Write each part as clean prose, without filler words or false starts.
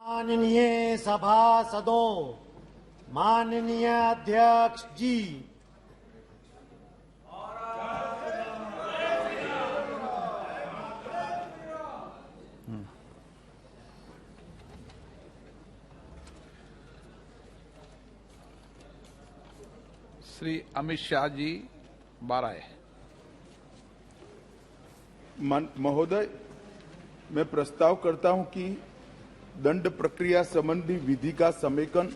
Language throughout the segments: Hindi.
माननीय सभासदों, माननीय अध्यक्ष जी, श्री अमित शाह जी बाराए। महोदय, मैं प्रस्ताव करता हूं कि दंड प्रक्रिया संबंधी विधि का समेकन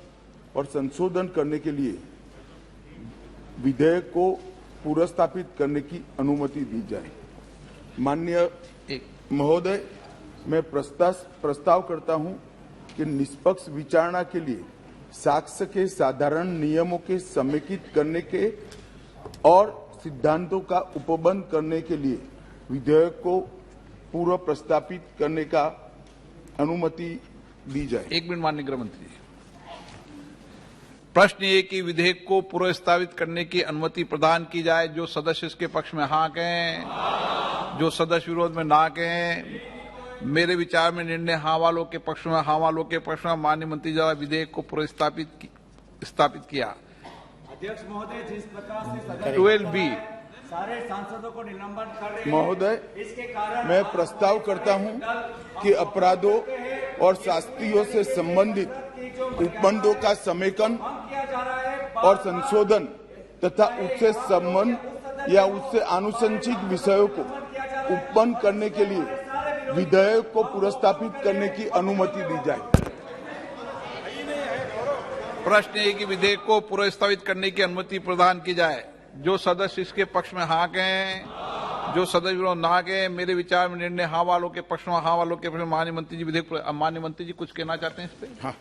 और संशोधन करने के लिए विधेयक को पुनर्स्थापित करने की अनुमति दी जाए। माननीय महोदय, मैं प्रस्ताव करता हूं कि निष्पक्ष विचारणा के लिए साक्ष्य के साधारण नियमों के समेकित करने के और सिद्धांतों का उपबंध करने के लिए विधेयक को पूर्व प्रस्तापित करने का अनुमति दी जाए। एक मिनट माननीय गृह मंत्री जी। प्रश्न ये कि विधेयक को पुनर्स्थापित करने की अनुमति प्रदान की जाए। जो सदस्य इसके पक्ष में हाँ कहें, जो सदस्य विरोध में ना कहें। मेरे विचार में निर्णय हाँ वालों के पक्ष में, हाँ वालों के पक्ष में। माननीय मंत्री द्वारा विधेयक को स्थापित किया। अध्यक्ष महोदय, जिस प्रकार से 12B सारे सांसदों को निलंबन कर रहे हैं, महोदय, इसके कारण मैं प्रस्ताव करता हूं कि अपराधों और शास्तियों से संबंधित उपबंधों का समेकन और संशोधन तथा उससे संबंध या उससे आनुषंगिक विषयों को उपबंध करने के लिए विधेयक को पुनर्स्थापित करने की अनुमति दी जाए। प्रश्न है कि विधेयक को पुनर्स्थापित करने की अनुमति प्रदान की जाए। जो सदस्य इसके पक्ष में हाँ कहें, जो सदस्य विरोध ना कहें। मेरे विचार में निर्णय हाँ वालों के पक्ष में, हाँ वालों के पक्ष में। माननीय मंत्री जी विधेयक। माननीय मंत्री जी कुछ कहना चाहते हैं इस पे? हाँ।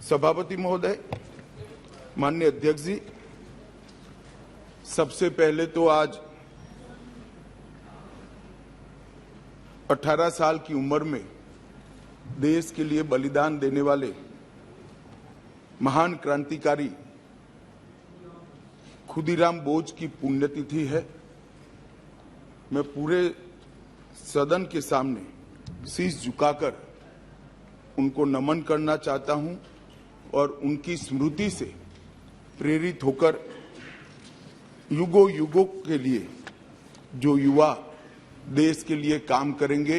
सभापति महोदय, माननीय अध्यक्ष जी, सबसे पहले तो आज 18 साल की उम्र में देश के लिए बलिदान देने वाले महान क्रांतिकारी खुदीराम बोस की पुण्यतिथि है। मैं पूरे सदन के सामने शीश झुकाकर उनको नमन करना चाहता हूं और उनकी स्मृति से प्रेरित होकर युगों युगों के लिए जो युवा देश के लिए काम करेंगे,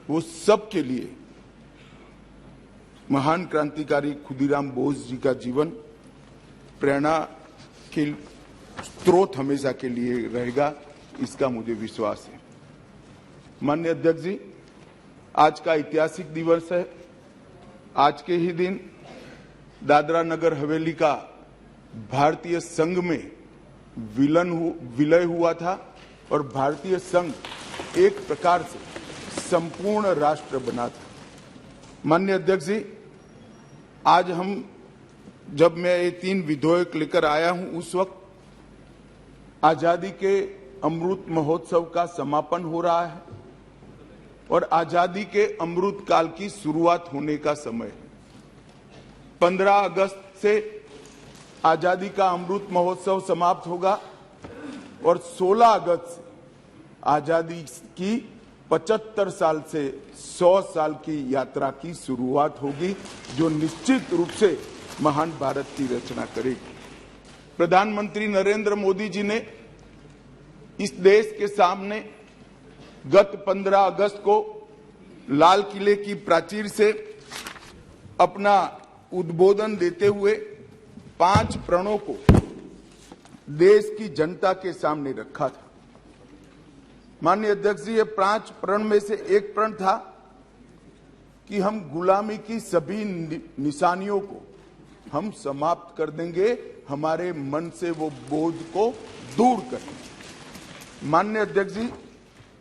वो सब के लिए महान क्रांतिकारी खुदीराम बोस जी का जीवन प्रेरणा के स्रोत हमेशा के लिए रहेगा, इसका मुझे विश्वास है। माननीय अध्यक्ष जी, आज का ऐतिहासिक दिवस है। आज के ही दिन दादरा नगर हवेली का भारतीय संघ में विलय हुआ था और भारतीय संघ एक प्रकार से संपूर्ण राष्ट्र बना था। माननीय अध्यक्ष जी, आज जब मैं ये 3 विधेयक लेकर आया हूं, उस वक्त आजादी के अमृत महोत्सव का समापन हो रहा है और आजादी के अमृत काल की शुरुआत होने का समय है। 15 अगस्त से आजादी का अमृत महोत्सव समाप्त होगा और 16 अगस्त से आजादी की 75 साल से 100 साल की यात्रा की शुरुआत होगी, जो निश्चित रूप से महान भारत की रचना करेगी। प्रधानमंत्री नरेंद्र मोदी जी ने इस देश के सामने गत 15 अगस्त को लाल किले की प्राचीर से अपना उद्बोधन देते हुए 5 प्रणों को देश की जनता के सामने रखा था। माननीय अध्यक्ष जी, ये 5 प्रण में से एक प्रण था कि हम गुलामी की सभी निशानियों को हम समाप्त कर देंगे, हमारे मन से वो बोझ को दूर करेंगे। माननीय अध्यक्ष जी,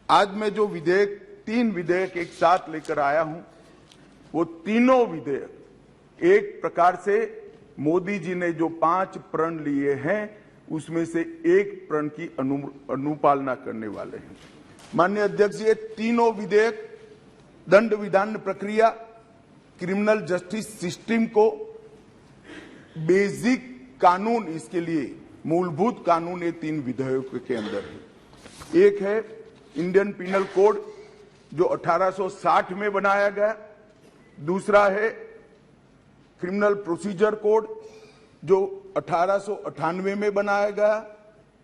आज मैं जो 3 विधेयक एक साथ लेकर आया हूं, वो तीनों विधेयक एक प्रकार से मोदी जी ने जो 5 प्रण लिए हैं, उसमें से एक प्रण की अनुपालना करने वाले हैं। माननीय अध्यक्ष जी, ये तीनों विधेयक दंड विधान प्रक्रिया, क्रिमिनल जस्टिस सिस्टम को बेसिक कानून, इसके लिए मूलभूत कानून ये 3 विधेयकों के अंदर है। एक है इंडियन पिनल कोड, जो 1860 में बनाया गया, दूसरा है क्रिमिनल प्रोसीजर कोड जो 1898 में बनाया गया,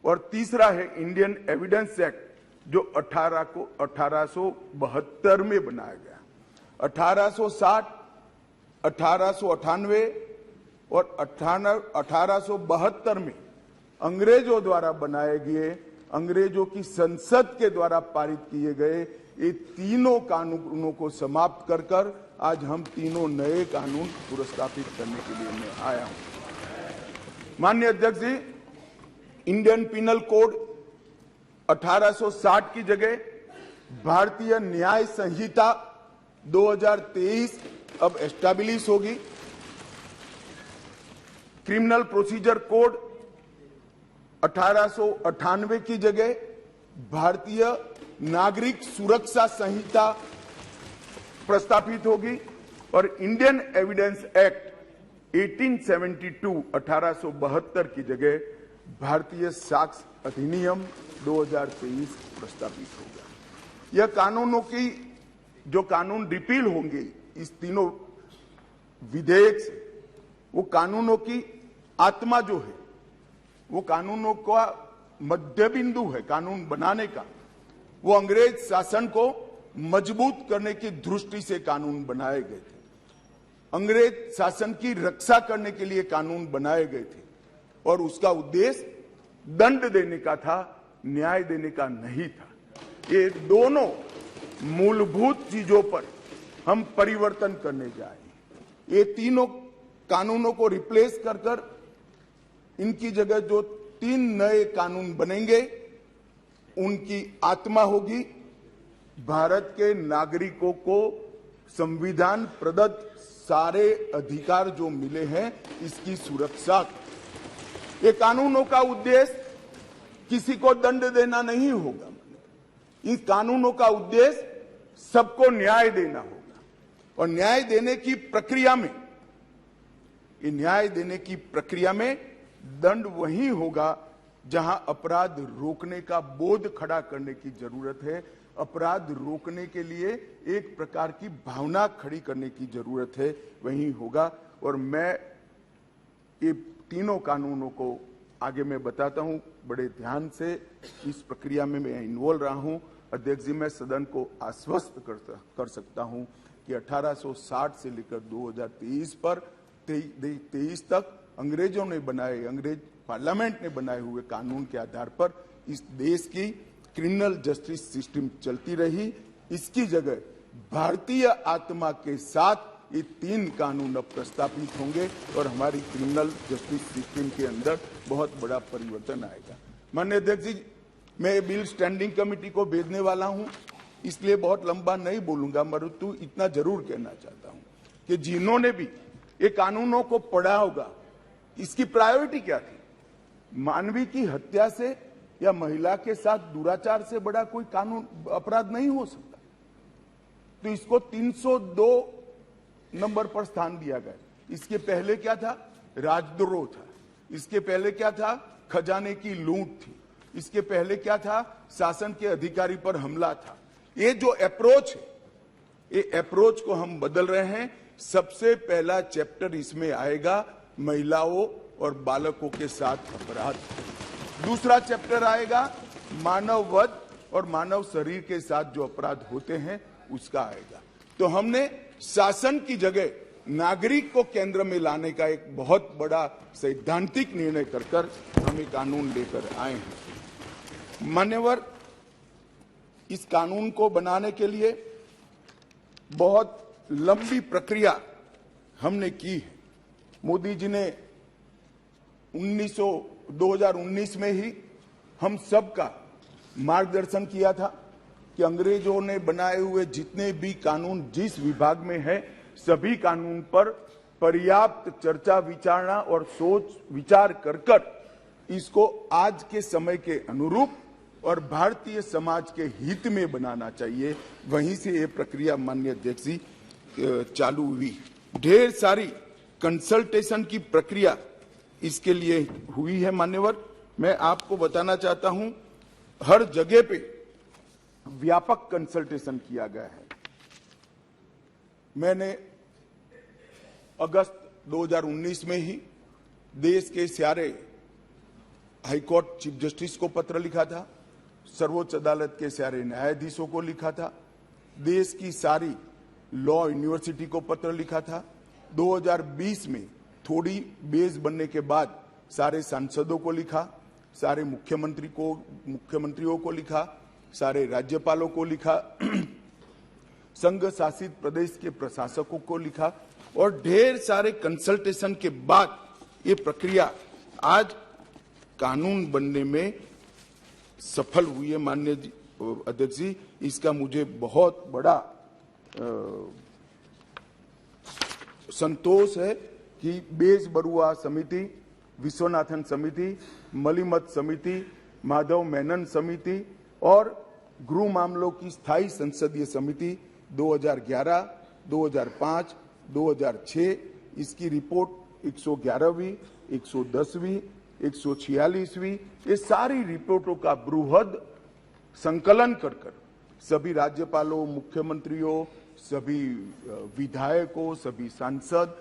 और तीसरा है इंडियन एविडेंस एक्ट जो 1872 में बनाया गया। 1860, 1898 और 1872 में अंग्रेजों द्वारा बनाए गए, अंग्रेजों की संसद के द्वारा पारित किए गए ये तीनों कानूनों को समाप्त कर आज हम तीनों नए कानून पुरस्कृत करने के लिए मैं आया हूं। माननीय अध्यक्ष जी, इंडियन पिनल कोड 1860 की जगह भारतीय न्याय संहिता 2023 अब एस्टैब्लिश होगी। क्रिमिनल प्रोसीजर कोड 1898 की जगह भारतीय नागरिक सुरक्षा संहिता प्रस्तावित होगी, और इंडियन एविडेंस एक्ट 1872 1872 की जगह भारतीय साक्ष्य अधिनियम 2023 प्रस्तावित होगा। यह कानूनों की जो कानून रिपील होंगे इस तीनों विधेयक से, वो कानूनों की आत्मा जो है, वो कानूनों का मध्य बिंदु है कानून बनाने का, वो अंग्रेज शासन को मजबूत करने की दृष्टि से कानून बनाए गए थे। अंग्रेज शासन की रक्षा करने के लिए कानून बनाए गए थे, और उसका उद्देश्य दंड देने का था, न्याय देने का नहीं था। ये दोनों मूलभूत चीजों पर हम परिवर्तन करने जा रहे हैं। ये तीनों कानूनों को रिप्लेस कर इनकी जगह जो 3 नए कानून बनेंगे, उनकी आत्मा होगी भारत के नागरिकों को संविधान प्रदत्त सारे अधिकार जो मिले हैं इसकी सुरक्षा। ये कानूनों का उद्देश्य किसी को दंड देना नहीं होगा, इन कानूनों का उद्देश्य सबको न्याय देना होगा, और न्याय देने की प्रक्रिया में, ये न्याय देने की प्रक्रिया में दंड वही होगा जहां अपराध रोकने का बोध खड़ा करने की जरूरत है, अपराध रोकने के लिए एक प्रकार की भावना खड़ी करने की जरूरत है, वही होगा। और मैं ये तीनों कानूनों को आगे मैं बताता हूं, बड़े ध्यान से इस प्रक्रिया में मैं इन्वॉल्व रहा हूं। अध्यक्ष जी, मैं सदन को आश्वस्त कर सकता हूं कि 1860 से लेकर 2023 पर 23 तक अंग्रेजों ने बनाए, अंग्रेज पार्लियामेंट ने बनाए हुए कानून के आधार पर इस देश की क्रिमिनल जस्टिस सिस्टम चलती रही। इसकी जगह भारतीय आत्मा के साथ ये 3 कानून अब प्रस्तावित होंगे और हमारी क्रिमिनल जस्टिस सिस्टम के अंदर बहुत बड़ा परिवर्तन आएगा। माननीय अध्यक्ष जी, मैं बिल स्टैंडिंग कमेटी को भेजने वाला हूं, इसलिए बहुत लंबा नहीं बोलूंगा, मरुतु इतना जरूर कहना चाहता हूं कि जिन्होंने भी ये कानूनों को पढ़ा होगा, इसकी प्रायोरिटी क्या थी? मानवी की हत्या से या महिला के साथ दुराचार से बड़ा कोई कानून अपराध नहीं हो सकता, तो इसको 302 नंबर पर स्थान दिया गया। इसके पहले क्या था? राजद्रोह था। इसके पहले क्या था? खजाने की लूट थी। इसके पहले क्या था? शासन के अधिकारी पर हमला था। ये जो अप्रोच है, ये अप्रोच को हम बदल रहे हैं। सबसे पहला चैप्टर इसमें आएगा महिलाओं और बालकों के साथ अपराध। दूसरा चैप्टर आएगा मानव वध और मानव शरीर के साथ जो अपराध होते हैं उसका आएगा। तो हमने शासन की जगह नागरिक को केंद्र में लाने का एक बहुत बड़ा सैद्धांतिक निर्णय कर हम ये कानून लेकर आए हैं। मान्यवर, इस कानून को बनाने के लिए बहुत लंबी प्रक्रिया हमने की है। मोदी जी ने 2019 में ही हम सबका मार्गदर्शन किया था कि अंग्रेजों ने बनाए हुए जितने भी कानून जिस विभाग में है, सभी कानून पर पर्याप्त चर्चा विचारणा और सोच विचार कर इसको आज के समय के अनुरूप और भारतीय समाज के हित में बनाना चाहिए। वहीं से ये प्रक्रिया माननीय अध्यक्ष जी चालू हुई। ढेर सारी कंसल्टेशन की प्रक्रिया इसके लिए हुई है। मान्यवर, मैं आपको बताना चाहता हूं, हर जगह पे व्यापक कंसल्टेशन किया गया है। मैंने अगस्त 2019 में ही देश के सारे हाईकोर्ट चीफ जस्टिस को पत्र लिखा था, सर्वोच्च अदालत के सारे न्यायाधीशों को लिखा था, देश की सारी लॉ यूनिवर्सिटी को पत्र लिखा था। 2020 में थोड़ी बेस बनने के बाद सारे सांसदों को लिखा, सारे मुख्यमंत्रियों को लिखा, सारे राज्यपालों को लिखा, संघ शासित प्रदेश के प्रशासकों को लिखा और ढेर सारे कंसल्टेशन के बाद ये प्रक्रिया आज कानून बनने में सफल हुई है। माननीय अध्यक्ष जी, इसका मुझे बहुत बड़ा संतोष है कि बेस बरुआ समिति, विश्वनाथन समिति, मलिमत समिति, माधव मेनन समिति और गृह मामलों की स्थायी संसदीय समिति 2011, 2005, 2006 इसकी रिपोर्ट 111वीं, 110वीं, 146वीं ये सारी रिपोर्टों का बृहद संकलन कर सभी राज्यपालों, मुख्यमंत्रियों, सभी विधायकों, सभी सांसद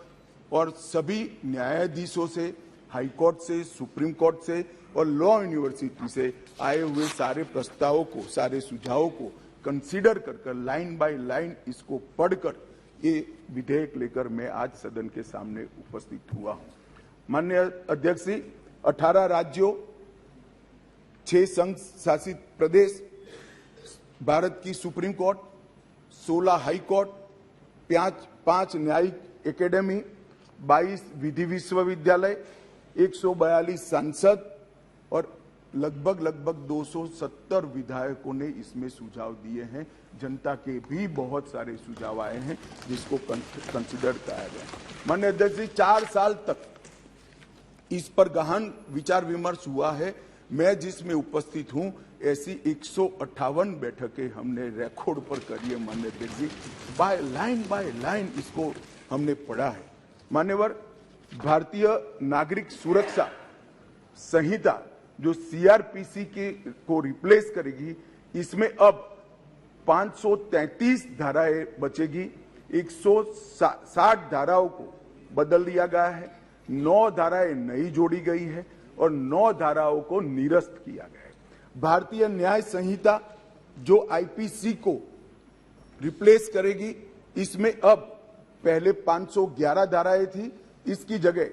और सभी न्यायाधीशों से, हाईकोर्ट से, सुप्रीम कोर्ट से और लॉ यूनिवर्सिटी से आए हुए सारे प्रस्तावों को, सारे सुझावों को कंसीडर कर लाइन बाय लाइन इसको पढ़कर ये विधेयक लेकर मैं आज सदन के सामने उपस्थित हुआ हूं। माननीय अध्यक्ष जी, 18 राज्यों, 6 संघ शासित प्रदेश, भारत की सुप्रीम कोर्ट, 16 हाई कोर्ट, 5 न्यायिक एकेडमी, 22 विधि विश्वविद्यालय, 142 सांसद और लगभग 270 विधायकों ने इसमें सुझाव दिए हैं। जनता के भी बहुत सारे सुझाव आए हैं जिसको कंसिडर किया गया। माननीय अध्यक्ष जी, 4 साल तक इस पर गहन विचार विमर्श हुआ है। मैं जिसमें उपस्थित हूं ऐसी 158 बैठकें हमने रिकॉर्ड पर करी है। माननीय अध्यक्ष जी, बाय लाइन इसको हमने पढ़ा है। मान्यवर, भारतीय नागरिक सुरक्षा संहिता जो सीआरपीसी को रिप्लेस करेगी, इसमें अब 533 धाराएं बचेगी, 160 धाराओं को बदल दिया गया है, 9 धाराएं नई जोड़ी गई है और 9 धाराओं को निरस्त किया गया है। भारतीय न्याय संहिता जो आईपीसी को रिप्लेस करेगी, इसमें अब पहले 511 धाराएं थी, इसकी जगह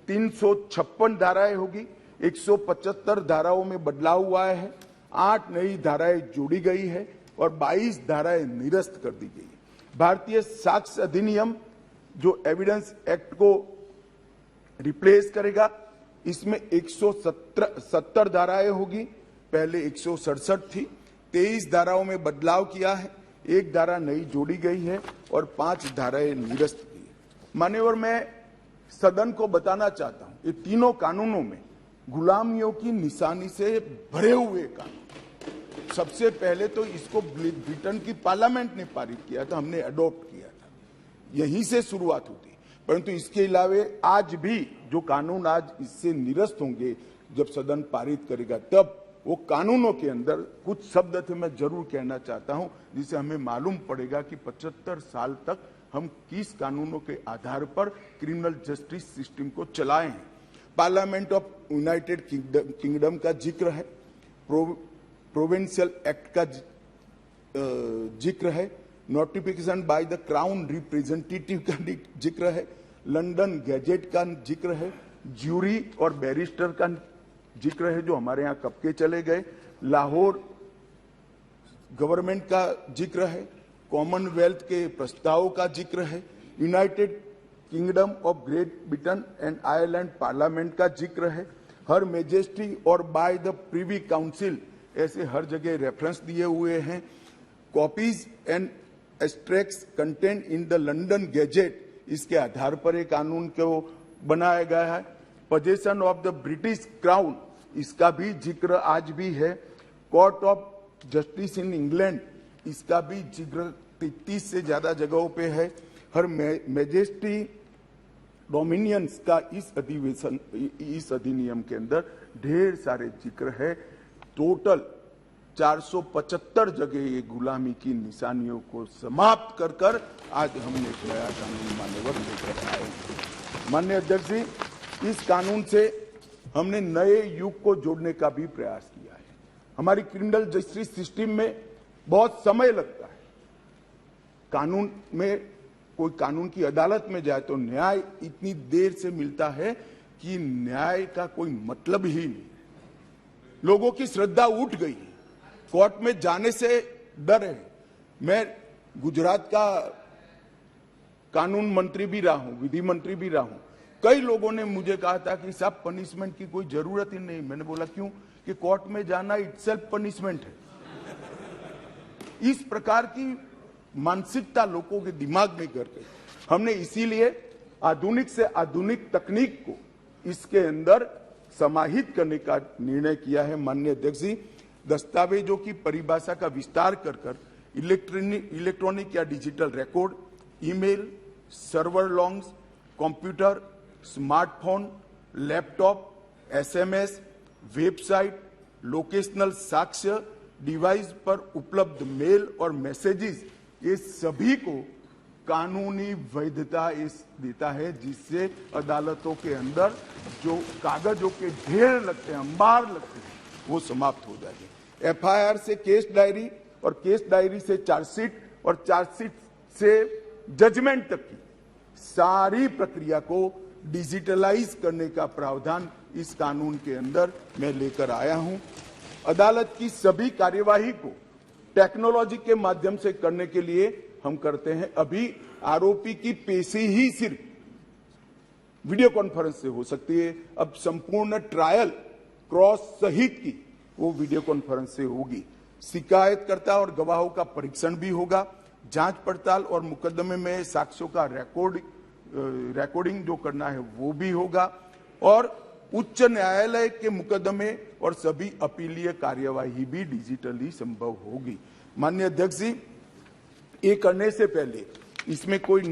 356 धाराएं होगी, 175 धाराओं में बदलाव हुआ है, 8 नई धाराएं जोड़ी गई है और 22 धाराएं निरस्त कर दी गई है। भारतीय साक्ष्य अधिनियम जो एविडेंस एक्ट को रिप्लेस करेगा, इसमें 170 धाराएं होगी, पहले 167 थी, 23 धाराओं में बदलाव किया है, 1 धारा नई जोड़ी गई है और 5 धाराएं निरस्त की है। मान्यवर, मैं सदन को बताना चाहता हूं, ये तीनों कानूनों में गुलामियों की निशानी से भरे हुए कानून। सबसे पहले तो इसको ब्रिटेन की पार्लियामेंट ने पारित किया था, हमने अडॉप्ट किया था, यहीं से शुरुआत होती। परंतु इसके अलावा आज भी जो कानून आज इससे निरस्त होंगे, जब सदन पारित करेगा, तब वो कानूनों के अंदर कुछ शब्द थे मैं जरूर कहना चाहता हूं, जिससे हमें मालूम पड़ेगा कि 75 साल तक हम किस कानूनों के आधार पर क्रिमिनल जस्टिस सिस्टम को चलाए हैं। पार्लियामेंट ऑफ यूनाइटेड किंगडम का जिक्र है, प्रोविंशियल एक्ट का जिक्र है, notification by the crown representative का जिक्र है, लंदन गैजेट का जिक्र है, ज्यूरी और बैरिस्टर का जिक्र है जो हमारे यहाँ कब के चले गए, लाहौर गवर्नमेंट का जिक्र है, कॉमनवेल्थ के प्रस्ताव का जिक्र है, United kingdom of great Britain and Ireland parliament का जिक्र है, हर मेजेस्टी और बाय द प्रिवी काउंसिल, ऐसे हर जगह रेफरेंस दिए हुए हैं। Copies and extracts content in the London gadget, इसके आधार पर एक कानून को बनाया गया है। Possession of the British crown, इसका भी जिक्र आज भी है। Court of justice in England, इसका भी जिक्र 33 से ज्यादा जगहों पे है। हर मैजेस्टी डोमिनियंस का इस अधिनियम के अंदर ढेर सारे जिक्र है। टोटल 475 जगह ये गुलामी की निशानियों को समाप्त कर कर आज हमने एक नया कानून मान्यवर लेकर आए हैं। माननीय अध्यक्ष जी, इस कानून से हमने नए युग को जोड़ने का भी प्रयास किया है। हमारी क्रिमिनल जस्टिस सिस्टम में बहुत समय लगता है। कानून में कोई कानून की अदालत में जाए तो न्याय इतनी देर से मिलता है कि न्याय का कोई मतलब ही नहीं। लोगों की श्रद्धा उठ गई है, कोर्ट में जाने से डर है। मैं गुजरात का कानून मंत्री भी रहा हूं, विधि मंत्री भी रहा हूं। कई लोगों ने मुझे कहा था कि साहब पनिशमेंट की कोई जरूरत ही नहीं। मैंने बोला क्यों? कि कोर्ट में जाना इटसेल्फ पनिशमेंट है। इस प्रकार की मानसिकता लोगों के दिमाग में कर गई। हमने इसीलिए आधुनिक से आधुनिक तकनीक को इसके अंदर समाहित करने का निर्णय किया है। माननीय अध्यक्ष जी, दस्तावेजों की परिभाषा का विस्तार कर कर इलेक्ट्रॉनिक या digital record, email, server longs, computer, smartphone, laptop, SMS, website, locational साक्ष्य, डिवाइस पर उपलब्ध मेल और मैसेजेस, ये सभी को कानूनी वैधता इस देता है, जिससे अदालतों के अंदर जो कागजों के ढेर लगते हैं, अंबार लगते हैं, वो समाप्त हो जाएंगे। एफआईआर से केस डायरी और केस डायरी से चार्जशीट और चार्जशीट से जजमेंट तक की सारी प्रक्रिया को डिजिटलाइज करने का प्रावधान इस कानून के अंदर मैं लेकर आया हूं। अदालत की सभी कार्यवाही को टेक्नोलॉजी के माध्यम से करने के लिए हम करते हैं। अभी आरोपी की पेशी ही सिर्फ वीडियो कॉन्फ्रेंस से हो सकती है, अब संपूर्ण ट्रायल क्रॉस सहित की वो वीडियो कॉन्फ्रेंस से होगी। शिकायतकर्ता और गवाहों का परीक्षण भी होगा। जांच पड़ताल और मुकदमे में साक्ष्यों का रिकॉर्डिंग जो करना है वो भी होगा, और उच्च न्यायालय के मुकदमे और सभी अपीलीय कार्यवाही भी डिजिटली संभव होगी। माननीय अध्यक्ष जी, ये करने से पहले इसमें कोई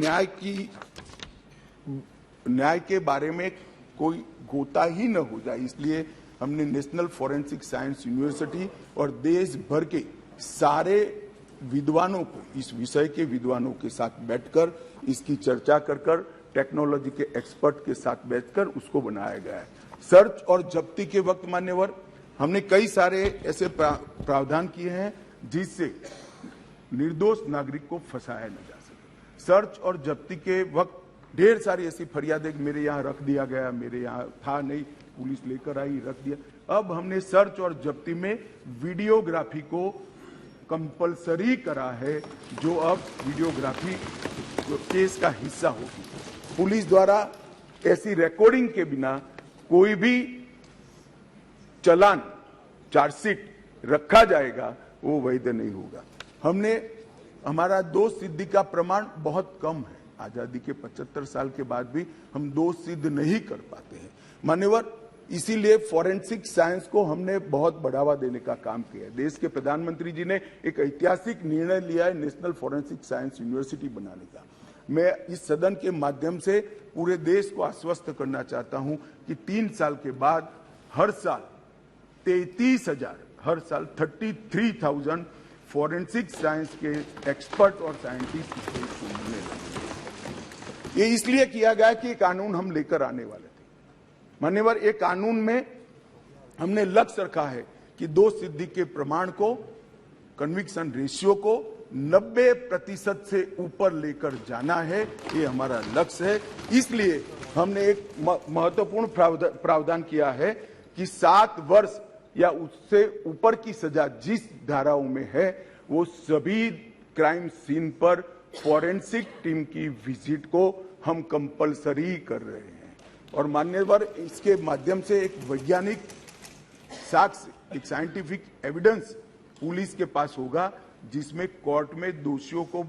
न्याय के बारे में कोई गोता ही न हो जाए, इसलिए हमने नेशनल फॉरेंसिक साइंस यूनिवर्सिटी और देश भर के सारे विद्वानों को, इस विषय के विद्वानों के साथ बैठकर इसकी चर्चा कर टेक्नोलॉजी के एक्सपर्ट के साथ बैठकर उसको बनाया गया है। सर्च और जब्ती के वक्त मान्यवर हमने कई सारे ऐसे प्रावधान किए हैं जिससे निर्दोष नागरिक को फंसाया न जा सके। सर्च और जब्ती के वक्त ढेर सारी ऐसी फरियादें, मेरे यहाँ रख दिया गया, मेरे यहाँ था नहीं, पुलिस लेकर आई, रख दिया। अब हमने सर्च और जब्ती में वीडियोग्राफी को कंपलसरी करा है, जो अब वीडियोग्राफी केस का हिस्सा होगी। पुलिस द्वारा ऐसी रिकॉर्डिंग के बिना कोई भी चालान, चार्जशीट रखा जाएगा वो वैध नहीं होगा। हमारा दोष सिद्धि का प्रमाण बहुत कम है। आजादी के 75 साल के बाद भी हम दोष सिद्ध नहीं कर पाते हैं मान्यवर। इसीलिए फॉरेंसिक साइंस को हमने बहुत बढ़ावा देने का काम किया है। देश के प्रधानमंत्री जी ने एक ऐतिहासिक निर्णय लिया है नेशनल फॉरेंसिक साइंस यूनिवर्सिटी बनाने का। मैं इस सदन के माध्यम से पूरे देश को आश्वस्त करना चाहता हूं कि 3 साल के बाद हर साल 33,000 फॉरेंसिक साइंस के एक्सपर्ट और साइंटिस्ट को मिलने लगे। ये इसलिए किया गया कि कानून हम लेकर आने वाले थे मान्यवर। एक कानून में हमने लक्ष्य रखा है कि दोष सिद्धि के प्रमाण को, कन्विक्शन रेशियो को 90% से ऊपर लेकर जाना है, ये हमारा लक्ष्य है। इसलिए हमने एक महत्वपूर्ण प्रावधान किया है कि 7 वर्ष या उससे ऊपर की सजा जिस धाराओं में है वो सभी क्राइम सीन पर फॉरेंसिक टीम की विजिट को हम कंपलसरी कर रहे हैं। और मान्यवर, इसके माध्यम से एक वैज्ञानिक साक्ष्य, एक साइंटिफिक एविडेंस पुलिस के पास होगा, जिसमें कोर्ट में दोषियों को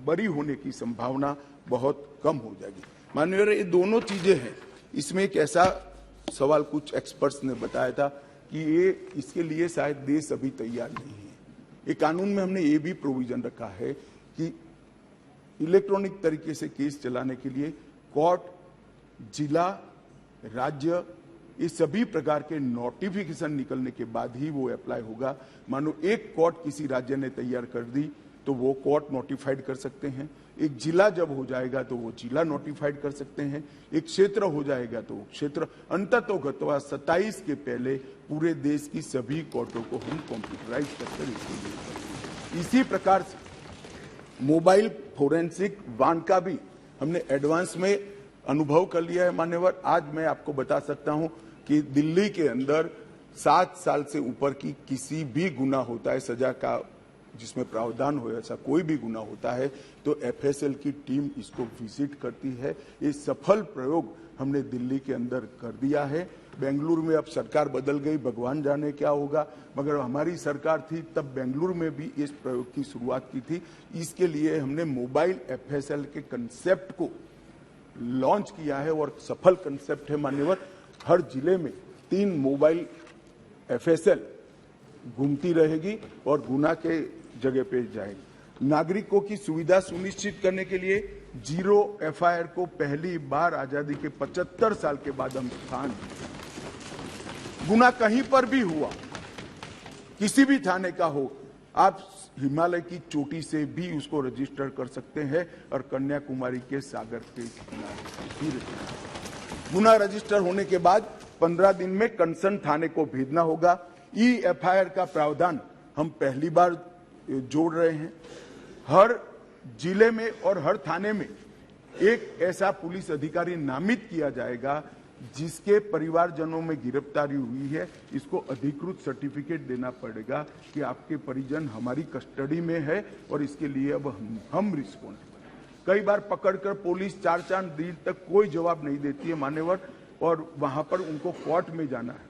बरी होने की संभावना बहुत कम हो जाएगी। माननीय, ये दोनों चीजें हैं। इसमें एक ऐसा सवाल कुछ एक्सपर्ट्स ने बताया था कि ये इसके लिए शायद देश अभी तैयार नहीं है। ये कानून में हमने ये भी प्रोविजन रखा है कि इलेक्ट्रॉनिक तरीके से केस चलाने के लिए कोर्ट, जिला, राज्य ये सभी प्रकार के नोटिफिकेशन निकलने के बाद ही वो अप्लाई होगा। मानो एक कोर्ट किसी राज्य ने तैयार कर दी तो वो कोर्ट नोटिफाइड कर सकते हैं, एक जिला जब हो जाएगा तो वो जिला नोटिफाइड कर सकते हैं, एक क्षेत्र हो जाएगा तो वो क्षेत्र, अंततोगत्वा 27 के पहले पूरे देश की सभी कोर्टों को हम कंप्यूटराइज करके इसको। इसी प्रकार से मोबाइल फोरेंसिक वाहन का भी हमने एडवांस में अनुभव कर लिया है मान्यवर। आज मैं आपको बता सकता हूं कि दिल्ली के अंदर 7 साल से ऊपर की किसी भी गुना होता है, सजा का जिसमें प्रावधान हो, ऐसा कोई भी गुना होता है तो एफएसएल की टीम इसको विजिट करती है। ये सफल प्रयोग हमने दिल्ली के अंदर कर दिया है। बेंगलुरु में अब सरकार बदल गई, भगवान जाने क्या होगा, मगर हमारी सरकार थी तब बेंगलुरु में भी इस प्रयोग की शुरुआत की थी। इसके लिए हमने मोबाइल एफएसएल के कंसेप्ट को लॉन्च किया है और सफल कंसेप्ट है मान्यवर। हर जिले में 3 मोबाइल एफएसएल घूमती रहेगी और गुना के जगह पे जाएगी। नागरिकों की सुविधा सुनिश्चित करने के लिए जीरो एफआईआर को पहली बार आजादी के 75 साल के बाद हम स्थान दिए। गुना कहीं पर भी हुआ, किसी भी थाने का हो, आप हिमालय की चोटी से भी उसको रजिस्टर कर सकते हैं और कन्याकुमारी के सागर के किनारे भी गुना रजिस्टर होने के बाद 15 दिन में कंसर्न थाने को भेजना होगा। ई एफआईआर का प्रावधान हम पहली बार जोड़ रहे हैं। हर जिले में और हर थाने में एक ऐसा पुलिस अधिकारी नामित किया जाएगा जिसके परिवारजनों में गिरफ्तारी हुई है, इसको अधिकृत सर्टिफिकेट देना पड़ेगा कि आपके परिजन हमारी कस्टडी में है और इसके लिए अब हम रिस्पॉन्सिबल। कई बार पकड़कर पुलिस 4-4 दिन तक कोई जवाब नहीं देती है मान्यवर, और वहां पर उनको कोर्ट में जाना है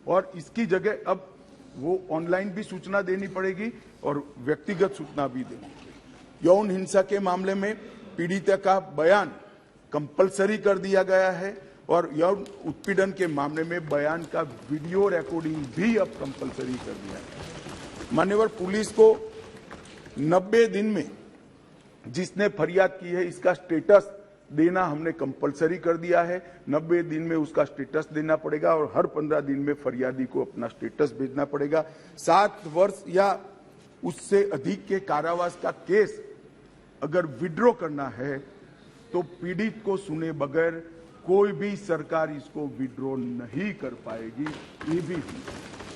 और इसकी जगह अब वो ऑनलाइन भी सूचना देनी पड़ेगी और व्यक्तिगत सूचना भी देनी पड़ेगी। यौन हिंसा के मामले में पीड़िता का बयान कंपलसरी कर दिया गया है और यौन उत्पीड़न के मामले में बयान का वीडियो रिकॉर्डिंग भी अब कंपलसरी कर दिया है। मान्यवर, पुलिस को 90 दिन में जिसने फरियाद की है इसका स्टेटस देना हमने कंपलसरी कर दिया है। 90 दिन में उसका स्टेटस देना पड़ेगा और हर 15 दिन में फरियादी को अपना स्टेटस भेजना पड़ेगा। 7 वर्ष या उससे अधिक के कारावास का केस अगर विड्रॉ करना है तो पीड़ित को सुने बगैर कोई भी सरकार इसको विड्रॉ नहीं कर पाएगी। ये भी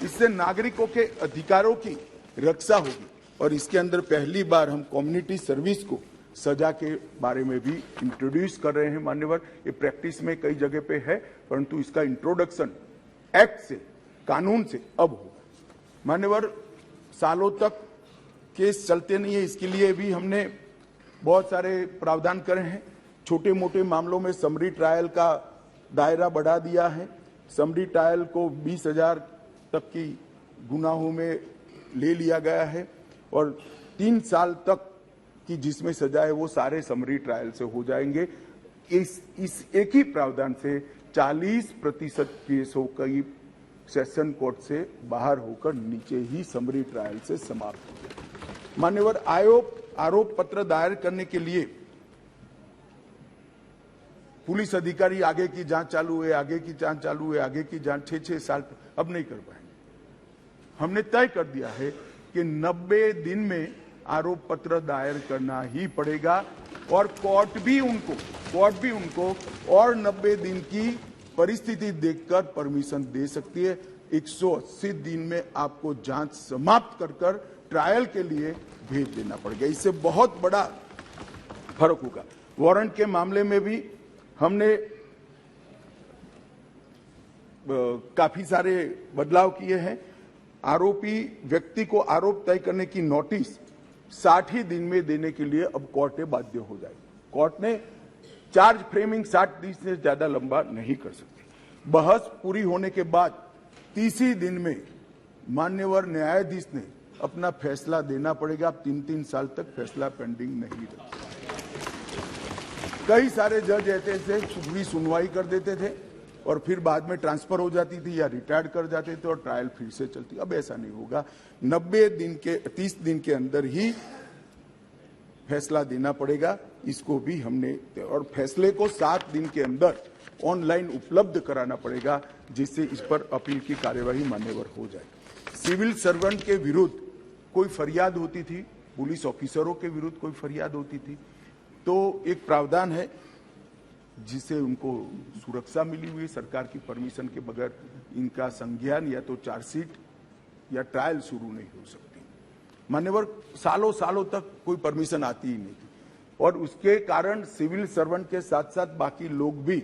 इससे नागरिकों के अधिकारों की रक्षा होगी और इसके अंदर पहली बार हम कम्युनिटी सर्विस को सजा के बारे में भी इंट्रोड्यूस कर रहे हैं मान्यवर। ये प्रैक्टिस में कई जगह पे है परंतु इसका इंट्रोडक्शन एक्ट से, कानून से अब होगा मान्यवर। सालों तक केस चलते नहीं है, इसके लिए भी हमने बहुत सारे प्रावधान करे हैं। छोटे मोटे मामलों में समरी ट्रायल का दायरा बढ़ा दिया है। समरी ट्रायल को 20,000 तक की गुनाहों में ले लिया गया है और 3 साल तक की जिसमें सजा है वो सारे समरी ट्रायल से हो जाएंगे। इस एक ही प्रावधान से 40% केसों की सेशन कोर्ट से बाहर होकर नीचे ही समरी ट्रायल से समाप्त हो गए। मान्यवर, आरोप पत्र दायर करने के लिए पुलिस अधिकारी आगे की जांच चालू है, आगे की जांच चालू है, आगे की जांच 6-6 साल अब नहीं कर पाएंगे। हमने तय कर दिया है कि 90 दिन में आरोप पत्र दायर करना ही पड़ेगा और कोर्ट भी उनको और 90 दिन की परिस्थिति देखकर परमिशन दे सकती है। 180 दिन में आपको जांच समाप्त कर ट्रायल के लिए भेज देना पड़ेगा। इससे बहुत बड़ा फर्क होगा। वारंट के मामले में भी हमने काफी सारे बदलाव किए हैं। आरोपी व्यक्ति को आरोप तय करने की नोटिस 60 ही दिन में देने के लिए अब कोर्टें बाध्य हो जाएगी। कोर्ट ने चार्ज फ्रेमिंग 60 दिन से ज्यादा लंबा नहीं कर सकती। बहस पूरी होने के बाद 30 ही दिन में मान्यवर न्यायाधीश ने अपना फैसला देना पड़ेगा। 3-3 साल तक फैसला पेंडिंग नहीं रखा। कई सारे जज ऐसे थे पूरी सुनवाई कर देते थे और फिर बाद में ट्रांसफर हो जाती थी या रिटायर्ड कर जाते थे और ट्रायल फिर से चलती। अब ऐसा नहीं होगा। 30 दिन के अंदर ही फैसला देना पड़ेगा। इसको भी हमने, और फैसले को 7 दिन के अंदर ऑनलाइन उपलब्ध कराना पड़ेगा, जिससे इस पर अपील की कार्यवाही मान्यवर हो जाए। सिविल सर्वेंट के विरुद्ध कोई फरियाद होती थी, पुलिस ऑफिसरों के विरुद्ध कोई फरियाद होती थी, तो एक प्रावधान है जिससे उनको सुरक्षा मिली हुई है। सरकार की परमिशन के बगैर इनका संज्ञान या तो चार्जशीट या ट्रायल शुरू नहीं हो सकती। मान्यवर सालों सालों तक कोई परमिशन आती ही नहीं थी, और उसके कारण सिविल सर्वेंट के साथ साथ बाकी लोग भी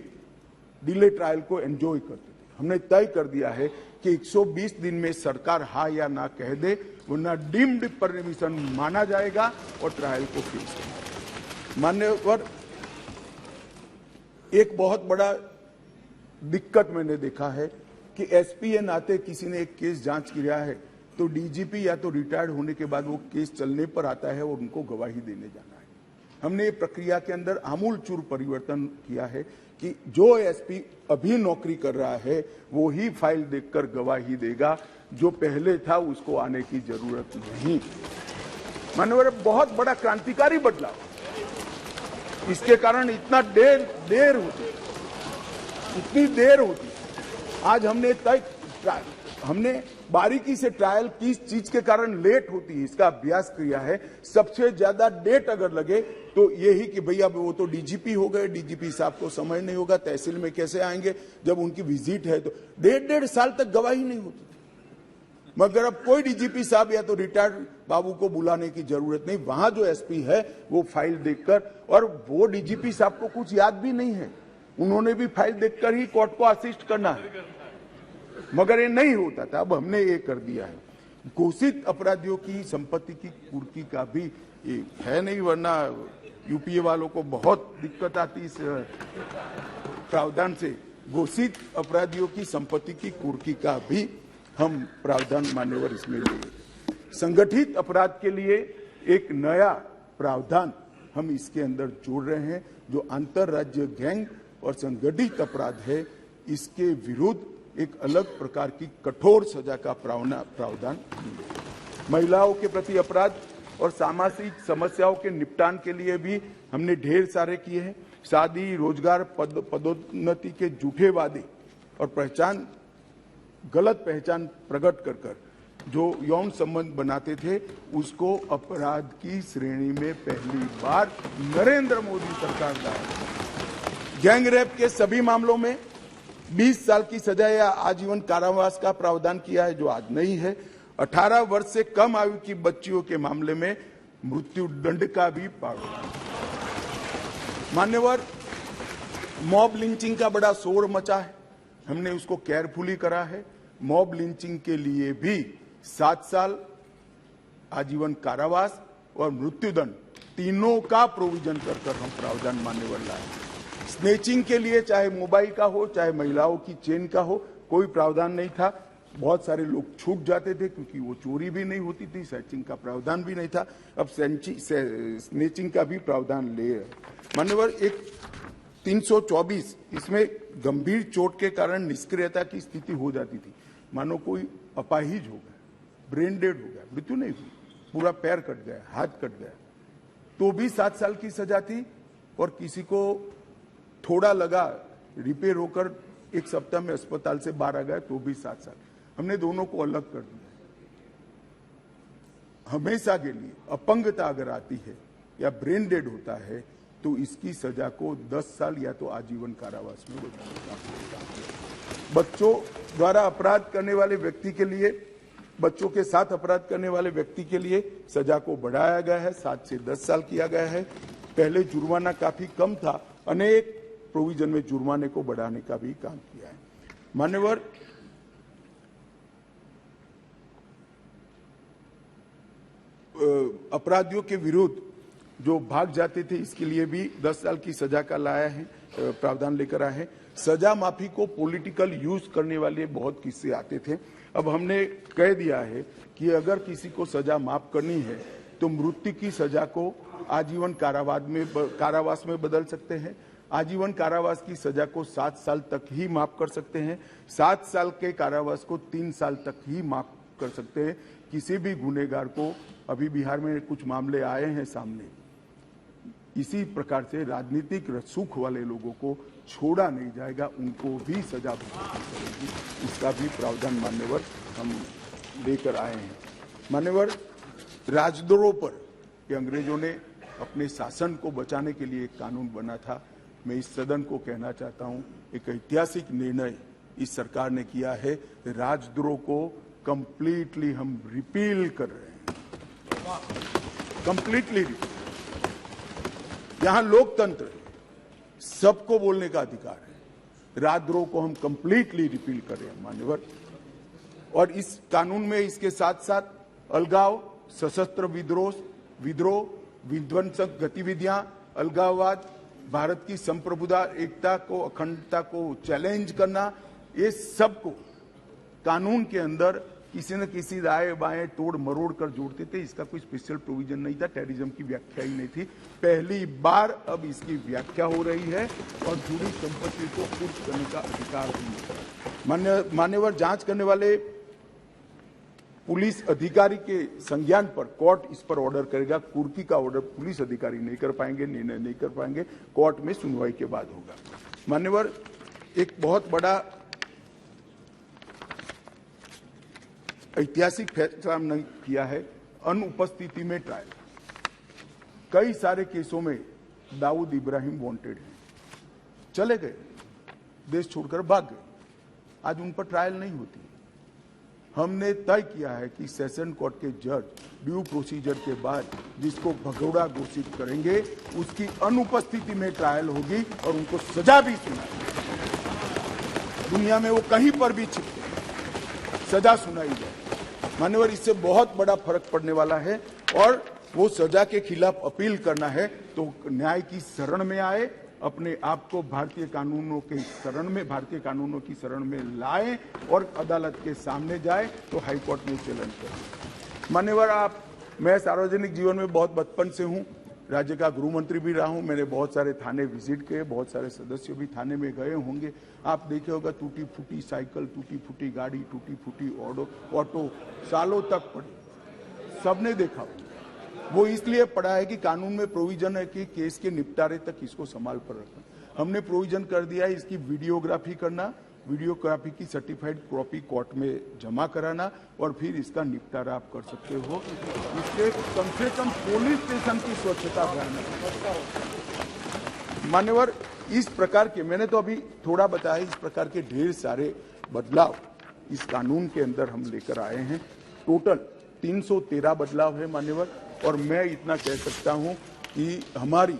डिले ट्रायल को एंजॉय करते थे। हमने तय कर दिया है कि 120 दिन में सरकार हाँ या ना कह दे, वरना डीम्ड परमिशन माना जाएगा और ट्रायल को फिक्स करेगा। मान्यवर एक बहुत बड़ा दिक्कत मैंने देखा है कि एसपी के नाते किसी ने एक केस जांच किया है तो डीजीपी या तो रिटायर्ड होने के बाद वो केस चलने पर आता है और उनको गवाही देने जाना है। हमने ये प्रक्रिया के अंदर आमूलचूर परिवर्तन किया है कि जो एसपी अभी नौकरी कर रहा है वो ही फाइल देखकर गवाही देगा, जो पहले था उसको आने की जरूरत नहीं। माननीय बहुत बड़ा क्रांतिकारी बदलाव, इसके कारण इतना देर होती, इतनी देर होती। आज हमने बारीकी से ट्रायल किस चीज के कारण लेट होती है इसका अभ्यास किया है। सबसे ज्यादा डेट अगर लगे तो यही कि भैया वो तो डीजीपी हो गए, डीजीपी साहब को समय नहीं होगा, तहसील में कैसे आएंगे, जब उनकी विजिट है तो 1.5 साल तक गवाही नहीं होती। मगर अब कोई डीजीपी साहब या तो रिटायर्ड बाबू को बुलाने की जरूरत नहीं, वहां जो एसपी है वो फाइल देखकर, और वो डीजीपी साहब को कुछ याद भी नहीं है, उन्होंने भी फाइल देखकर ही कोर्ट को असिस्ट करना है, मगर ये नहीं होता था। अब हमने ये कर दिया है। घोषित अपराधियों की संपत्ति की कुर्की का भी ये है नहीं, वरना यूपीए वालों को बहुत दिक्कत आती इस प्रावधान से। घोषित अपराधियों की संपत्ति की कुर्की का भी हम प्रावधान मान्यवर इसमें लिए। संगठित अपराध के लिए एक नया प्रावधान हम इसके अंदर जोड़ रहे हैं, जो अंतरराज्य गैंग और संगठित अपराध है, इसके विरुद्ध एक अलग प्रकार की कठोर सजा का प्रावधान। महिलाओं के प्रति अपराध और सामाजिक समस्याओं के निपटान के लिए भी हमने ढेर सारे किए हैं। शादी, रोजगार, पदोन्नति के झूठे वादे और गलत पहचान प्रकट कर जो यौन संबंध बनाते थे, उसको अपराध की श्रेणी में पहली बार नरेंद्र मोदी सरकार लाए। गैंग रेप के सभी मामलों में 20 साल की सजा या आजीवन कारावास का प्रावधान किया है, जो आज नहीं है। 18 वर्ष से कम आयु की बच्चियों के मामले में मृत्यु दंड का भी प्रावधान। मान्यवर, मॉब लिंचिंग का बड़ा शोर मचा है, हमने उसको केयरफुली करा है। मॉब लिंचिंग के लिए भी 7 साल आजीवन कारावास और मृत्युदंड तीनों का प्रोविजन कर हम प्रावधान मान्यवर लाए। स्नेचिंग के लिए चाहे मोबाइल का हो चाहे महिलाओं की चेन का हो, कोई प्रावधान नहीं था। बहुत सारे लोग छूट जाते थे क्योंकि वो चोरी भी नहीं होती थी, स्नेचिंग का प्रावधान भी नहीं था। अब स्नेचिंग का भी प्रावधान ले मान्यवर। एक 324 इसमें गंभीर चोट के कारण निष्क्रियता की स्थिति हो जाती थी, मानो कोई अपाहिज हो गया, ब्रेन डेड हो गया, मृत्यु नहीं हुई, पूरा पैर कट गया, हाथ कट गया, तो भी 7 साल की सजा थी। और किसी को थोड़ा लगा, रिपेयर होकर 1 सप्ताह में अस्पताल से बाहर आ गया, तो भी 7 साल। हमने दोनों को अलग कर दिया। हमेशा के लिए अपंगता अगर आती है या ब्रेन डेड होता है तो इसकी सजा को 10 साल या तो आजीवन कारावास में बच्चों द्वारा अपराध करने वाले व्यक्ति के लिए, बच्चों के साथ अपराध करने वाले व्यक्ति के लिए सजा को बढ़ाया गया है, 7 से 10 साल किया गया है। पहले जुर्माना काफी कम था, अनेक प्रोविजन में जुर्माने को बढ़ाने का भी काम किया है। मान्यवर, अपराधियों के विरुद्ध जो भाग जाते थे, इसके लिए भी 10 साल की सजा का लाया है, प्रावधान लेकर आए हैं। सजा माफी को पॉलिटिकल यूज करने वाले बहुत किस्से आते थे। अब हमने कह दिया है कि अगर किसी को सजा माफ करनी है तो मृत्यु की सजा को आजीवन कारावास में बदल सकते हैं। आजीवन कारावास की सजा को 7 साल तक ही माफ कर सकते हैं। 7 साल के कारावास को 3 साल तक ही माफ कर सकते हैं। किसी भी गुनहगार को, अभी बिहार में कुछ मामले आए हैं सामने, इसी प्रकार से राजनीतिक रसूख वाले लोगों को छोड़ा नहीं जाएगा, उनको भी सजा भुगतनी पड़ेगी। इसका भी प्रावधान मान्यवर हम लेकर आए हैं। मान्यवर, राजद्रोह पर कि अंग्रेजों ने अपने शासन को बचाने के लिए एक कानून बना था। मैं इस सदन को कहना चाहता हूं, एक ऐतिहासिक निर्णय इस सरकार ने किया है। राजद्रोह को कंप्लीटली हम रिपील कर रहे हैं, कंप्लीटली। यहां लोकतंत्र है, सबको बोलने का अधिकार है। राजद्रोह को हम कंप्लीटली रिपील कर रहे हैं मान्यवर। और इस कानून में इसके साथ साथ अलगाव, सशस्त्र विद्रोह, विध्वंसक गतिविधियां, अलगाववाद, भारत की संप्रभुता, एकता को, अखंडता को चैलेंज करना, ये सब को कानून के अंदर किसी न किसी दाएं बाएं तोड़ मरोड़ कर जोड़ते थे। इसका कोई स्पेशल प्रोविजन नहीं था, टेररिज्म की व्याख्या ही नहीं थी। पहली बार अब इसकी व्याख्या हो रही है और जुड़ी संपत्ति को कुर्क करने का अधिकार भी। मान्यवर, जांच करने वाले पुलिस अधिकारी के संज्ञान पर कोर्ट इस पर ऑर्डर करेगा। कुर्की का ऑर्डर पुलिस अधिकारी नहीं कर पाएंगे, निर्णय नहीं कर पाएंगे, कोर्ट में सुनवाई के बाद होगा। मान्यवर, एक बहुत बड़ा ऐतिहासिक फैसला हमने किया है, अनुपस्थिति में ट्रायल। कई सारे केसों में दाऊद इब्राहिम वांटेड हैं, चले गए, देश छोड़कर भाग गए, आज उन पर ट्रायल नहीं होती। हमने तय किया है कि सेशन कोर्ट के जज ड्यू प्रोसीजर के बाद जिसको भगोड़ा घोषित करेंगे उसकी अनुपस्थिति में ट्रायल होगी और उनको सजा भी सुनाई। दुनिया में वो कहीं पर भी छिपते, सजा सुनाई जाए। मान्यवर, इससे बहुत बड़ा फर्क पड़ने वाला है और वो सजा के खिलाफ अपील करना है तो न्याय की शरण में आए, अपने आप को भारतीय कानूनों की शरण में लाए और अदालत के सामने जाए तो हाईकोर्ट में चैलेंज करें। मान्यवर, मैं सार्वजनिक जीवन में बहुत बचपन से हूं, राज्य का गृह मंत्री भी रहा हूं। मैंने बहुत सारे थाने विजिट किए, बहुत सारे सदस्य भी थाने में गए होंगे। आप देखे होगा टूटी फूटी साइकिल, टूटी फूटी गाड़ी, टूटी फूटी ऑटो सालों तक पड़ी, सबने देखा। वो इसलिए पड़ा है कि कानून में प्रोविजन है कि केस के निपटारे तक इसको संभाल पर रखना। हमने प्रोविजन कर दिया है इसकी वीडियोग्राफी करना, वीडियोग्राफी की सर्टिफाइड कॉपी कोर्ट में जमा कराना और फिर इसका निपटारा आप कर सकते हो। इससे कम से कम पुलिस स्टेशन की स्वच्छता अभियान। मान्यवर, इस प्रकार के, मैंने तो अभी थोड़ा बताया, इस प्रकार के ढेर सारे बदलाव इस कानून के अंदर हम लेकर आए हैं। टोटल 313 बदलाव है मान्यवर। और मैं इतना कह सकता हूं कि हमारी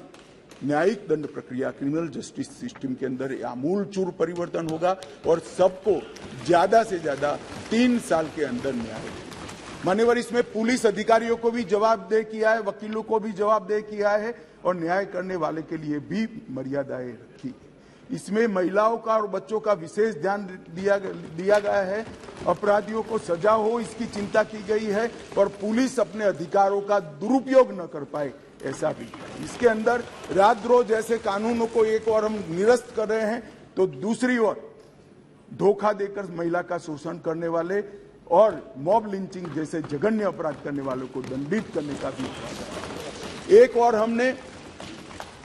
न्यायिक दंड प्रक्रिया, क्रिमिनल जस्टिस सिस्टम के अंदर आमूलचूल परिवर्तन होगा और सबको ज्यादा से ज्यादा 3 साल के अंदर न्याय। मान्यवर, इसमें पुलिस अधिकारियों को भी जवाबदेह किया है, वकीलों को भी जवाबदेह किया है और न्याय करने वाले के लिए भी मर्यादाएं रखी। इसमें महिलाओं का और बच्चों का विशेष ध्यान दिया गया है। अपराधियों को सजा हो इसकी चिंता की गई है और पुलिस अपने अधिकारों का दुरुपयोग न कर पाए, ऐसा भी। इसके अंदर राजद्रोह जैसे कानूनों को एक और हम निरस्त कर रहे हैं तो दूसरी ओर धोखा देकर महिला का शोषण करने वाले और मॉब लिंचिंग जैसे जघन्य अपराध करने वालों को दंडित करने का भी। एक और हमने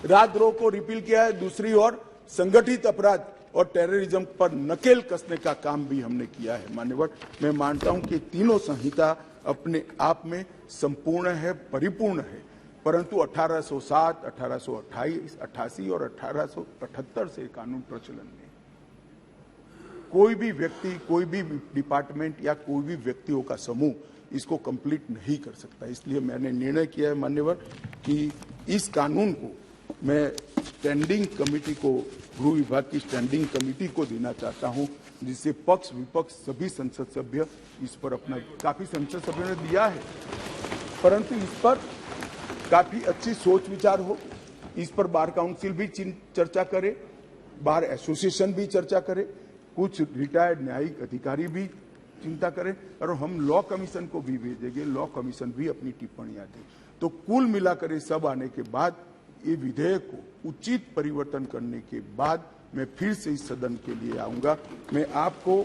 राजद्रोह को रिपील किया है, दूसरी ओर संगठित अपराध और टेररिज्म पर नकेल कसने का काम भी हमने किया है। मान्यवर, मैं मानता हूं कि तीनों संहिता अपने आप में संपूर्ण है, परिपूर्ण है, परंतु 1807, 1828, 88 और 1878 से कानून प्रचलन में कोई भी व्यक्ति, कोई भी डिपार्टमेंट या कोई भी व्यक्तियों का समूह इसको कंप्लीट नहीं कर सकता। इसलिए मैंने निर्णय किया है मान्यवर कि इस कानून को मैं स्टैंडिंग कमेटी को, गृह विभाग की स्टैंडिंग कमेटी को देना चाहता हूं, जिससे पक्ष विपक्ष सभी संसद सभ्य इस पर अपना, काफी संसद सभ्यों ने दिया है, परंतु इस पर काफी अच्छी सोच विचार हो। इस पर बार काउंसिल भी चर्चा करे, बार एसोसिएशन भी चर्चा करे, कुछ रिटायर्ड न्यायिक अधिकारी भी चिंता करें और हम लॉ कमीशन को भी भेजेंगे, लॉ कमीशन भी अपनी टिप्पणियां दे। तो कुल मिलाकर ये सब आने के बाद ये विधेयक को उचित परिवर्तन करने के बाद मैं फिर से इस सदन के लिए आऊंगा। मैं आपको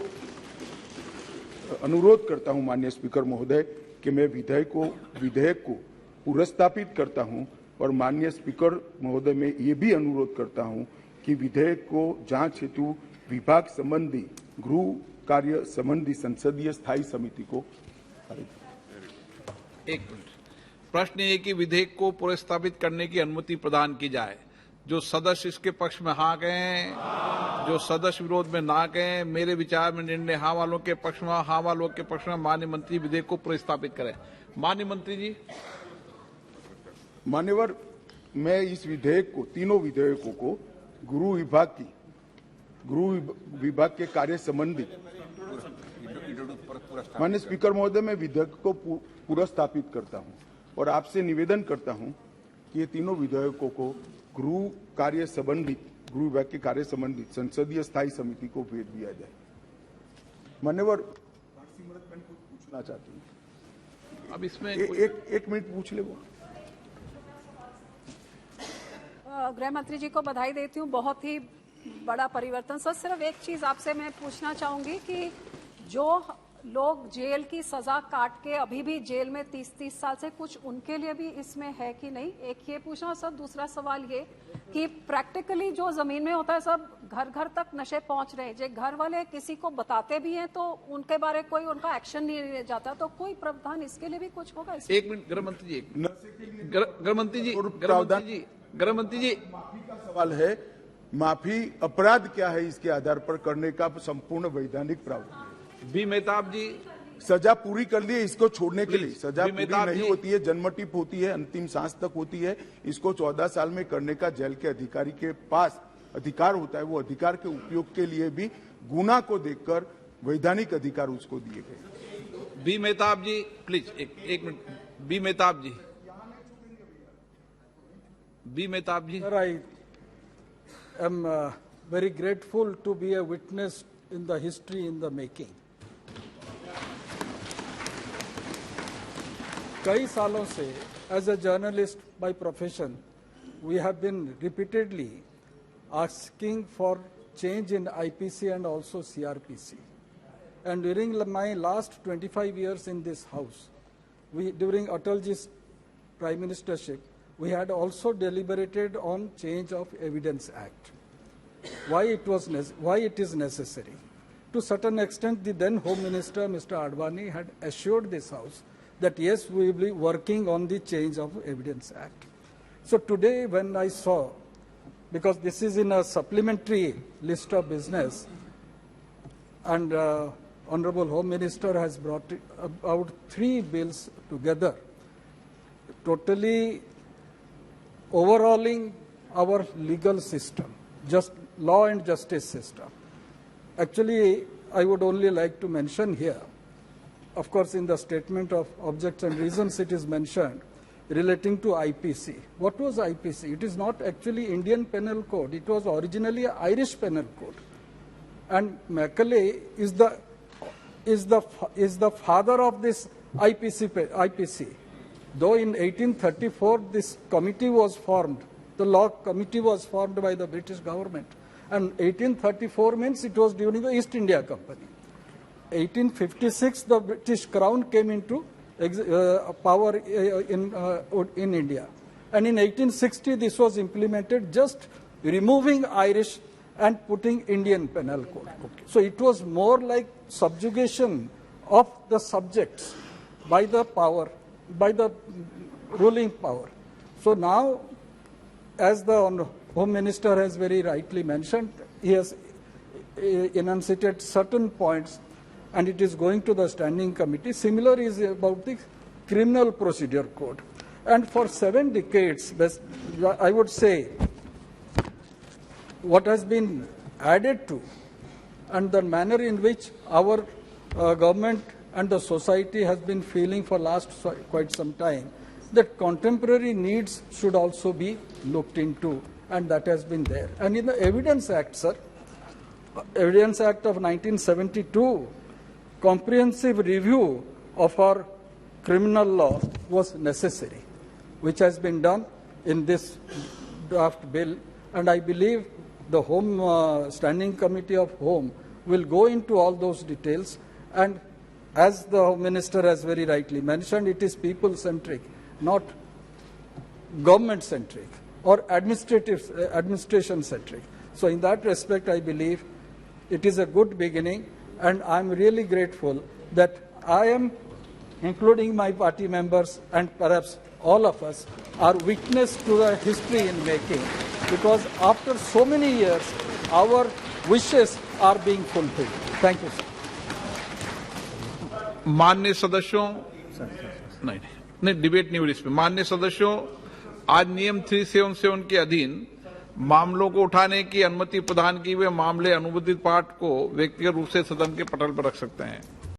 अनुरोध करता हूं माननीय स्पीकर महोदय कि मैं विधेयक को पुनर्स्थापित करता हूं और माननीय स्पीकर महोदय मैं ये भी अनुरोध करता हूं कि विधेयक को जांच हेतु विभाग संबंधी गृह कार्य संबंधी संसदीय स्थायी समिति को एक मिनट। प्रश्न ये कि विधेयक को पुनर्स्थापित करने की अनुमति प्रदान की जाए। जो सदस्य इसके पक्ष में हाँ कहें, जो सदस्य विरोध में ना कहें। मेरे विचार में निर्णय हाँ वालों के पक्ष में, हाँ वालों के पक्ष में माननीय मंत्री विधेयक को पुनर्स्थापित करें। माननीय मंत्री जी। मान्यवर, मैं इस विधेयक को, तीनों विधेयकों को गृह विभाग के कार्य संबंधी माननीय स्पीकर महोदय मैं विधेयक को पुनर्स्थापित करता हूं और आपसे निवेदन करता हूं कि ये तीनों विधेयकों को गृह कार्य संबंधी, गृह विभाग के कार्य संबंधी संसदीय स्थायी समिति को भेज दिया जाए। मान्यवर, पूछना चाहती हूँ। अब इसमें एक मिनट पूछ ले वो। गृह मंत्री जी को बधाई देती हूँ, बहुत ही बड़ा परिवर्तन। सर सिर्फ एक चीज आपसे मैं पूछना चाहूंगी कि जो लोग जेल की सजा काट के अभी भी जेल में 30-30 साल से, कुछ उनके लिए भी इसमें है कि नहीं, एक ये पूछना। सर दूसरा सवाल ये कि प्रैक्टिकली जो जमीन में होता है सब घर घर तक नशे पहुंच रहे हैं, जो घर वाले किसी को बताते भी हैं तो उनके बारे कोई उनका एक्शन नहीं लिया जाता, तो कोई प्रावधान इसके लिए भी कुछ होगा? एक मिनट गृह मंत्री जी, गृह मंत्री जी, गृह मंत्री जी, माफी का सवाल है। माफी अपराध क्या है इसके आधार पर करने का संपूर्ण वैधानिक प्रावधान। बी मेहताब जी। सजा पूरी कर ली है, इसको छोड़ने के लिए सजा पूरी मेहताब नहीं जी। होती है, जन्मटिप होती है, अंतिम सांस तक होती है। इसको 14 साल में करने का जेल के अधिकारी के पास अधिकार होता है। वो अधिकार के उपयोग के लिए भी गुना को देखकर वैधानिक अधिकार उसको दिए गए। बी मेहताब जी प्लीज, एक minute. B Mahtab ji, B Mahtab ji. Sir, I am very grateful to be a witness in the history in the making. कई सालों से as a journalist by profession, we have been repeatedly asking for change in IPC and also CRPC. And during my last 25 years in this house, during Atalji's prime ministership, we had also deliberated on change of Evidence Act. Why it is necessary? To certain extent, the then Home Minister, Mr. Advani, had assured this House that yes, we will be working on the change of Evidence Act. So today when I saw, because this is in a supplementary list of business, and Honorable Home Minister has brought about 3 bills together, totally overhauling our legal system, just law and justice system. Actually, I would only like to mention here, of course, in the statement of objects and reasons it is mentioned relating to IPC. What was IPC? It is not actually Indian Penal Code. It was originally an Irish Penal Code. And Macaulay is the father of this IPC. Though in 1834 this committee was formed, the law committee was formed by the British government. And 1834 means it was during the East India Company. 1856 the British Crown came into power in India. And in 1860 this was implemented, just removing Irish and putting Indian Penal Code. Okay. So it was more like subjugation of the subjects by the power, by the ruling power. So now, as the Home Minister has very rightly mentioned, he has enunciated certain points and it is going to the Standing Committee. Similar is about the Criminal Procedure Code. And for 7 decades, I would say, what has been added to and the manner in which our government and the society has been feeling for last quite some time, that contemporary needs should also be looked into, and that has been there. And in the Evidence Act, sir, Evidence Act of 1972, comprehensive review of our criminal law was necessary, which has been done in this draft bill, and I believe the Home Standing Committee of Home will go into all those details, and as the Home Minister has very rightly mentioned, it is people-centric, not government centric or administration centric. So in that respect, I believe it is a good beginning, and I'm really grateful that I am, including my party members and perhaps all of us, are witness to the history in making, because after so many years, our wishes are being fulfilled. Thank you, sir. माननीय सदस्यों, नहीं डिबेट नहीं हुई इस पे। माननीय सदस्यों, आज नियम 377 के अधीन मामलों को उठाने की अनुमति प्रदान की हुए मामले अनुबंधित पाठ को व्यक्तिगत रूप से सदन के पटल पर रख सकते हैं।